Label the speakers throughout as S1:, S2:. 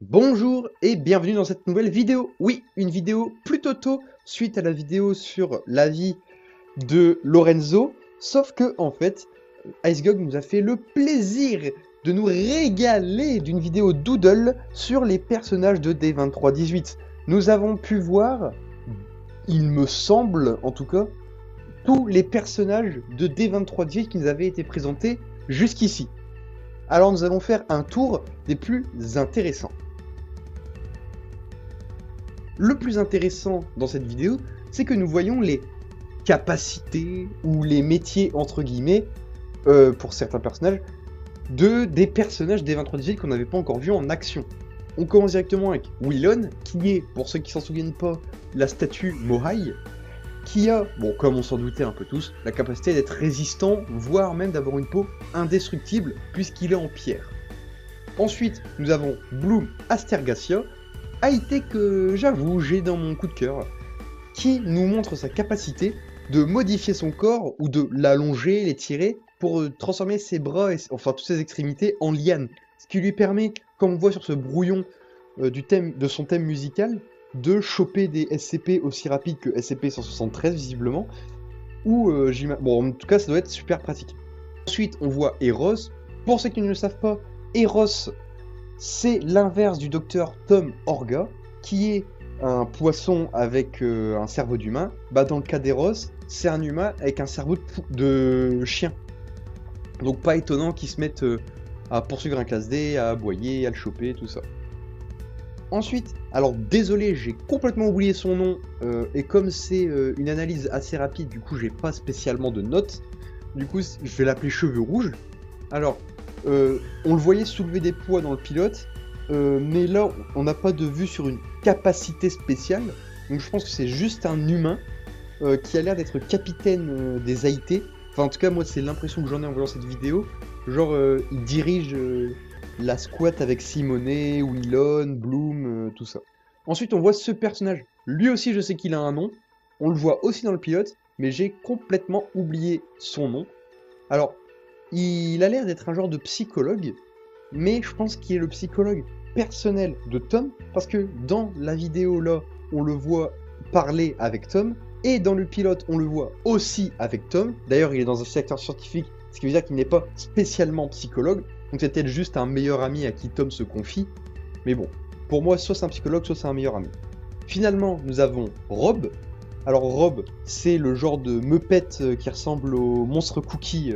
S1: Bonjour et bienvenue dans cette nouvelle vidéo. Oui, une vidéo plutôt tôt suite à la vidéo sur la vie de Lorenzo. Sauf que, en fait, IceGog nous a fait le plaisir de nous régaler d'une vidéo doodle sur les personnages de D2318. Nous avons pu voir, il me semble en tout cas, tous les personnages de D2318 qui nous avaient été présentés jusqu'ici. Alors nous allons faire un tour des plus intéressants. Le plus intéressant dans cette vidéo, c'est que nous voyons les capacités ou les métiers entre guillemets, pour certains personnages, des personnages des 23-18 qu'on n'avait pas encore vus en action. On commence directement avec Willon, qui est, pour ceux qui s'en souviennent pas, la statue Mohai, qui a, bon comme on s'en doutait un peu tous, la capacité d'être résistant, voire même d'avoir une peau indestructible, puisqu'il est en pierre. Ensuite, nous avons Bloom Astergasia, high-tech que j'avoue j'ai dans mon coup de cœur, qui nous montre sa capacité de modifier son corps ou de l'allonger, l'étirer pour transformer ses bras, enfin toutes ses extrémités en lianes. Ce qui lui permet, comme on voit sur ce brouillon de son thème musical, de choper des SCP aussi rapides que SCP-173 visiblement, ou bon en tout cas ça doit être super pratique. Ensuite on voit Eros. Pour ceux qui ne le savent pas, Eros c'est l'inverse du docteur Tom Orga, qui est un poisson avec un cerveau d'humain. Bah, dans le cas d'Eros, c'est un humain avec un cerveau de chien. Donc pas étonnant qu'ils se mettent à poursuivre un classe D, à aboyer, à le choper, tout ça. Ensuite, alors désolé, j'ai complètement oublié son nom, et comme c'est une analyse assez rapide, du coup j'ai pas spécialement de notes. Du coup, je vais l'appeler Cheveux Rouges. Alors, on le voyait soulever des poids dans le pilote, mais là on n'a pas de vue sur une capacité spéciale, donc je pense que c'est juste un humain qui a l'air d'être capitaine des AIT. Enfin en tout cas moi c'est l'impression que j'en ai en voyant cette vidéo, genre il dirige la squad avec Simone, Willon, Bloom, tout ça. Ensuite on voit ce personnage, lui aussi je sais qu'il a un nom, on le voit aussi dans le pilote, mais j'ai complètement oublié son nom. Alors il a l'air d'être un genre de psychologue, mais je pense qu'il est le psychologue personnel de Tom, parce que dans la vidéo là, on le voit parler avec Tom, et dans le pilote, on le voit aussi avec Tom. D'ailleurs, il est dans un secteur scientifique, ce qui veut dire qu'il n'est pas spécialement psychologue, donc c'est peut-être juste un meilleur ami à qui Tom se confie. Mais bon, pour moi, soit c'est un psychologue, soit c'est un meilleur ami. Finalement, nous avons Rob. Alors Rob, c'est le genre de meupette qui ressemble au monstre Cookie,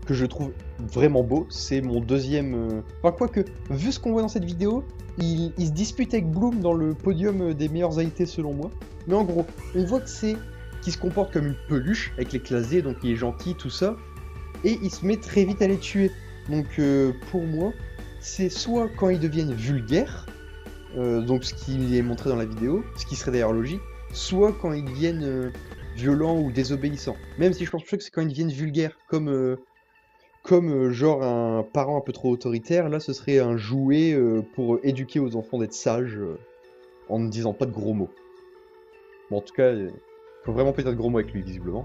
S1: que je trouve vraiment beau. C'est mon deuxième... Enfin, quoique, vu ce qu'on voit dans cette vidéo, il se dispute avec Bloom dans le podium des meilleurs AIT selon moi. Mais en gros, on voit que c'est qu'il se comporte comme une peluche avec les classes D, donc il est gentil, tout ça. Et il se met très vite à les tuer. Donc pour moi, c'est soit quand ils deviennent vulgaires, donc ce qui est montré dans la vidéo, ce qui serait d'ailleurs logique, soit quand ils deviennent violents ou désobéissants. Même si je pense que c'est quand ils deviennent vulgaires, comme genre un parent un peu trop autoritaire, là ce serait un jouet pour éduquer aux enfants d'être sages en ne disant pas de gros mots. Bon, en tout cas, il faut vraiment pas dire de gros mots avec lui, visiblement.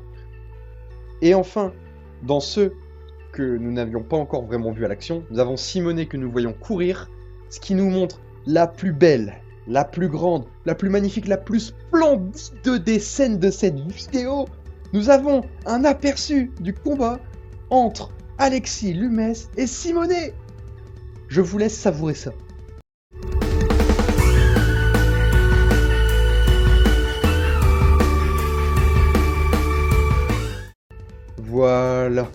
S1: Et enfin, dans ceux que nous n'avions pas encore vraiment vus à l'action, nous avons Simone que nous voyons courir, ce qui nous montre la plus belle, la plus grande, la plus magnifique, la plus splendide des scènes de cette vidéo. Nous avons un aperçu du combat entre Alexis, Lumès et Simone. Je vous laisse savourer ça. Voilà.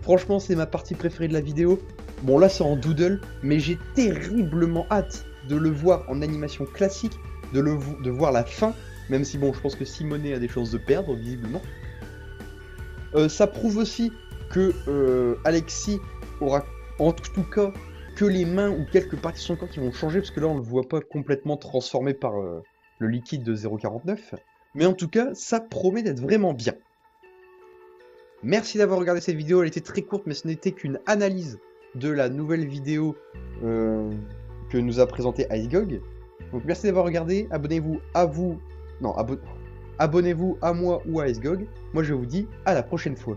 S1: Franchement, c'est ma partie préférée de la vidéo. Bon, là, c'est en doodle, mais j'ai terriblement hâte de le voir en animation classique, de voir la fin, même si, bon, je pense que Simone a des chances de perdre, visiblement. Ça prouve aussi que Alexis aura en tout cas que les mains ou quelques parties de son corps qui vont changer, parce que là on le voit pas complètement transformé par le liquide de 0,49. Mais en tout cas, ça promet d'être vraiment bien. Merci d'avoir regardé cette vidéo, elle était très courte, mais ce n'était qu'une analyse de la nouvelle vidéo que nous a présenté IceGog. Donc merci d'avoir regardé, abonnez-vous à vous... Non, abonnez-vous à moi ou à IceGog. Moi je vous dis à la prochaine fois.